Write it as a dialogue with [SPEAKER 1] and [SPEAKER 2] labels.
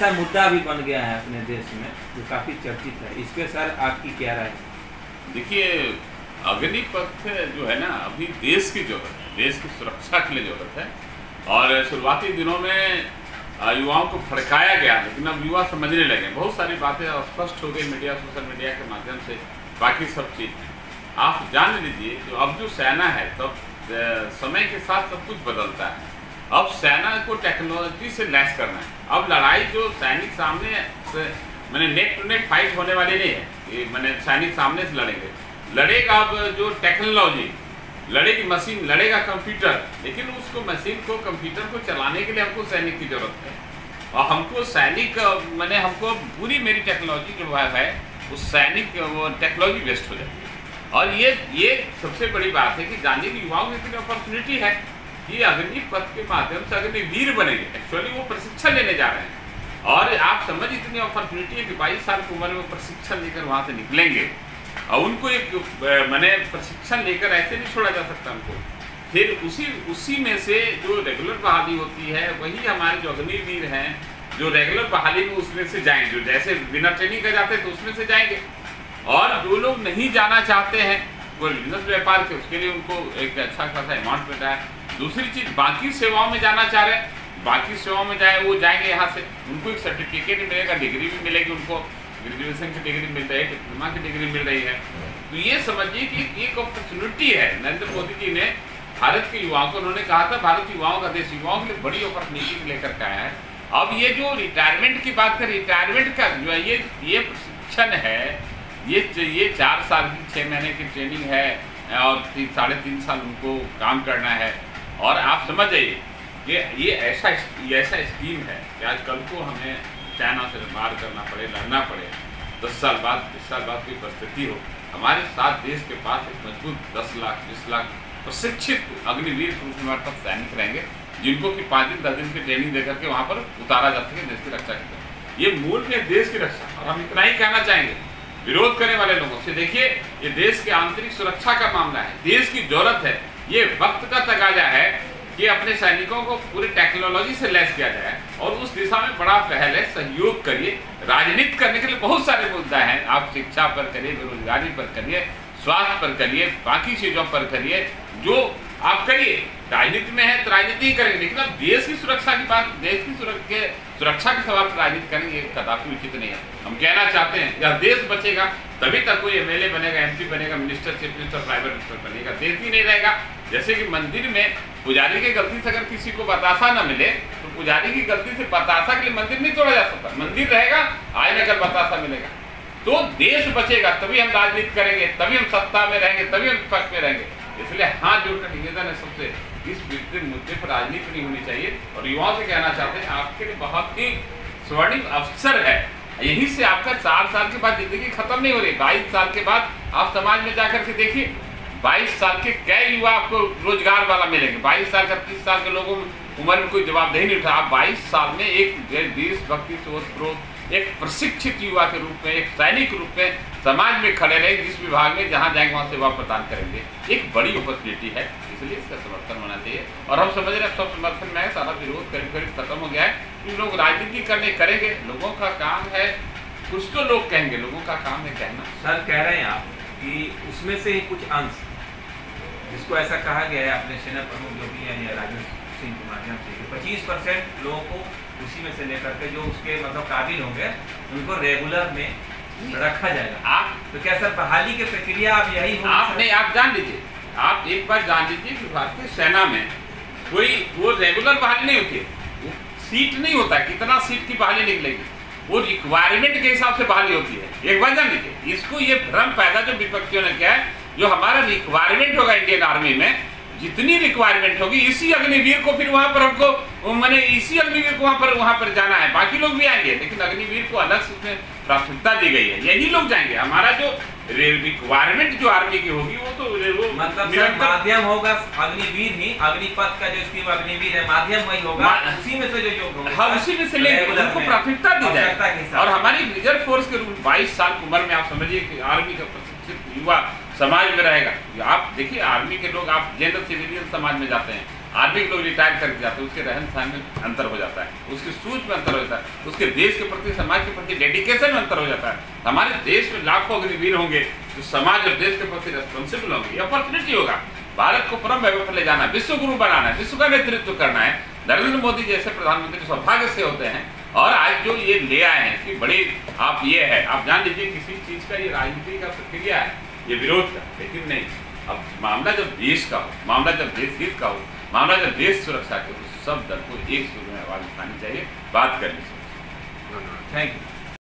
[SPEAKER 1] ऐसा मुद्दा भी बन गया है अपने देश में जो काफ़ी चर्चित है, इस पे सर आपकी क्या राय है?
[SPEAKER 2] देखिए, अग्निपथ जो है ना, अभी देश की जरूरत है, देश की सुरक्षा के लिए जरूरत है। और शुरुआती दिनों में युवाओं को भड़काया गया, लेकिन अब युवा समझने लगे, बहुत सारी बातें स्पष्ट हो गई मीडिया, सोशल मीडिया के माध्यम से। बाकी सब चीज़ आप जान लीजिए, जो अब जो सेना है, तब समय के साथ सब कुछ बदलता है। अब सेना को टेक्नोलॉजी से लैस करना है। अब लड़ाई जो सैनिक सामने मैंने नेक टू नेक फाइट होने वाली नहीं है, मैंने सैनिक सामने से लड़ेगा। अब जो टेक्नोलॉजी लड़ेगी, मशीन लड़ेगा, कंप्यूटर, लेकिन उसको मशीन को, कंप्यूटर को चलाने के लिए हमको सैनिक की जरूरत है। और हमको सैनिक मैंने हमको पूरी मेरी टेक्नोलॉजी जो है उस सैनिक वो टेक्नोलॉजी वेस्ट हो जाती है। और ये सबसे बड़ी बात है कि जानने की युवाओं में इतनी अपॉर्चुनिटी है कि अग्निपथ के माध्यम से अग्निवीर बनेंगे। एक्चुअली वो प्रशिक्षण लेने जा रहे हैं, और आप समझ, इतनी अपॉर्चुनिटी है कि 22 साल की उम्र में प्रशिक्षण लेकर वहाँ से निकलेंगे। और उनको एक मैंने प्रशिक्षण लेकर ऐसे नहीं छोड़ा जा सकता उनको। फिर उसी में से जो रेगुलर बहाली होती है, वही हमारे जो अग्निवीर हैं जो रेगुलर बहाली में उसमें से जाएंगे, जो जैसे बिना ट्रेनिंग का जाते हैं तो उसमें से जाएंगे। और जो लोग नहीं जाना चाहते हैं कोई बिजनेस व्यापार के, उसके लिए उनको एक अच्छा खासा अमाउंट मिलता है। दूसरी चीज़, बाकी सेवाओं में जाना चाह रहे हैं, बाकी सेवाओं में जाए वो जाएंगे यहाँ से, उनको एक सर्टिफिकेट भी मिलेगा, डिग्री भी मिलेगी, उनको ग्रेजुएशन की डिग्री मिल रही है, डिप्लोमा की डिग्री मिल रही है। तो ये समझिए कि एक अपॉर्चुनिटी है। नरेंद्र मोदी जी ने भारत के युवाओं को, उन्होंने कहा था भारत युवाओं का देश, युवाओं के लिए बड़ी अपॉर्चुनिटी लेकर के आया है। अब ये जो रिटायरमेंट की बात कर, रिटायरमेंट का जो है ये प्रशिक्षण है, ये 4 साल की 6 महीने की ट्रेनिंग है और 3.5 साल उनको काम करना है। और आप समझ जाइए कि ये ऐसा स्कीम है कि आज कल को हमें चाइना से मार करना पड़े, लड़ना पड़े, 10 साल बाद 20 साल बाद कोई परिस्थिति हो, हमारे साथ देश के पास एक मजबूत 10 लाख 20 लाख प्रशिक्षित अग्निवीर के रूप में हमारे पास सैनिक रहेंगे, जिनको कि 5 दिन 10 दिन की ट्रेनिंग देकर के वहाँ पर उतारा जा सके देश की रक्षा के लिए। ये मूल में देश की रक्षा। और हम इतना ही कहना चाहेंगे विरोध करने वाले लोगों से, देखिए ये देश की आंतरिक सुरक्षा का मामला है, देश की जरूरत है, ये वक्त का तकाजा है कि अपने सैनिकों को पूरी टेक्नोलॉजी से लैस किया जाए। और उस दिशा में बड़ा पहल है, सहयोग करिए। राजनीति करने के लिए बहुत सारे मुद्दा हैं, आप शिक्षा पर करिए, बेरोजगारी पर करिए, स्वास्थ्य पर करिए, बाकी चीज़ों पर करिए, जो आप करिए। राजनीति में है तो राजनीति ही करेंगे, लेकिन अब देश की सुरक्षा की बात, देश की सुरक्षा के सवाल पर राजनीति करेंगे, ये कदापि उचित नहीं है। हम कहना चाहते हैं यह देश बचेगा तभी तक कोई एमएलए बनेगा, एमपी बनेगा, minister, chief minister, private minister बनेगा, देश ही नहीं रहेगा। जैसे कि मंदिर में पुजारी की गलती से अगर किसी को बतासा न मिले तो पुजारी की गलती से बतासा के लिए मंदिर नहीं तोड़ा जा सकता। मंदिर रहेगा, आए न कल बतासा मिलेगा। तो देश बचेगा तभी हम राजनीति करेंगे, तभी हम सत्ता में रहेंगे, तभी हम विपक्ष में रहेंगे। इसलिए हाथ जोड़कर निवेदन है सबसे, इस मुद्दे पर राजनीति नहीं होनी चाहिए। और युवाओं से कहना चाहते हैं आपके लिए बहुत ही स्वर्णिम अवसर है, यहीं से आपका 4 साल के बाद जिंदगी खत्म नहीं हो रही। 22 साल के बाद आप समाज में जाकर के देखिए, 22 साल के कई युवा आपको रोजगार वाला मिलेंगे। 22 साल का 30 साल के लोगों में उम्र में कोई जवाबदेही नहीं उठा, आप 22 साल में एक देशभक्ति सोच, एक प्रशिक्षित युवा के रूप में, एक सैनिक के रूप में समाज में खड़े रहे, जिस विभाग में जहाँ जाएंगे वहाँ सेवा प्रदान करेंगे। एक बड़ी अपॉर्चुनिटी है, इसलिए इसका समर्थन होना चाहिए। और हम समझ रहे हैं सब समर्थन में है, सारा विरोध करीब खत्म हो गया है। इन लोग राजनीति करेंगे, लोगों का काम है, कुछ तो लोग कहेंगे, लोगों का काम है कहना।
[SPEAKER 1] सर कह रहे हैं आप कि उसमें से ही कुछ अंश, जिसको ऐसा कहा गया है अपने सेना प्रमुख जो भी है राजनाथ सिंह के माध्यम से, 25% लोगों को उसी में से लेकर के जो उसके मतलब काबिल होंगे उनको रेगुलर में रखा जाएगा। आप तो क्या सर बहाली की प्रक्रिया अब यही हो?
[SPEAKER 2] आप जान लीजिए, आप एक बार जान लीजिए कि भारतीय सेना में कोई वो रेगुलर बहाली नहीं होती, वो सीट नहीं होता कितना सीट की बहाली निकलेगी, वो रिक्वायरमेंट के हिसाब से बहाली होती है। एक बार जान लीजिए, इसको ये भ्रम पैदा जो विपक्षियों ने किया है, जो हमारा रिक्वायरमेंट होगा इंडियन आर्मी में, जितनी रिक्वायरमेंट होगी इसी अग्निवीर को फिर वहां पर हमको मैंने इसी अग्निवीर को वहां पर जाना है। बाकी लोग भी आएंगे, लेकिन अग्निवीर को अलग से उसमें प्राथमिकता दी गई है, यही लोग जाएंगे। हमारा जो रिक्वायरमेंट जो आर्मी की होगी वो तो वो
[SPEAKER 1] मतलब माध्यम होगा अग्निवीर ही, अग्निपथ का जो स्कीम अग्निवीर है माध्यम वही होगा, उसी में से जो होगा,
[SPEAKER 2] हाँ उसी में से लेंगे, उनको प्राथमिकता दी जाए। और हमारी रिजर्व फोर्स के रूप 22 साल की उम्र में आप समझिए कि आर्मी का प्रशिक्षित युवा समाज में रहेगा। आप देखिए आर्मी के लोग, आप जनरल सिविलियन समाज में जाते हैं, आर्मी के लोग रिटायर करके जाते हैं, उसके रहन सहन में अंतर हो जाता है, उसकी सूझ में अंतर हो जाता है, उसके देश के प्रति, समाज के प्रति डेडिकेशन में अंतर हो जाता है। हमारे देश में लाखों अग्निवीर होंगे जो समाज और देश के प्रति रेस्पॉन्सिबल होंगे। ये अपॉर्चुनिटी होगा, भारत को परम वैभव पर ले जाना है, विश्व गुरु बनाना है, विश्व का नेतृत्व करना है। नरेंद्र मोदी जैसे प्रधानमंत्री सौभाग्य से होते हैं, और आज जो ये ले आए हैं कि बड़ी आप ये है, आप जान लीजिए किसी चीज़ का ये राजनीति का प्रक्रिया है, ये विरोध का, लेकिन नहीं, अब मामला जब देश का हो, मामला जब देश हित का हो, मामला जब देश सुरक्षा के हो, तो सब दल को एक सुर में आवाज उठानी चाहिए, बात करनी चाहिए।
[SPEAKER 1] Thank you.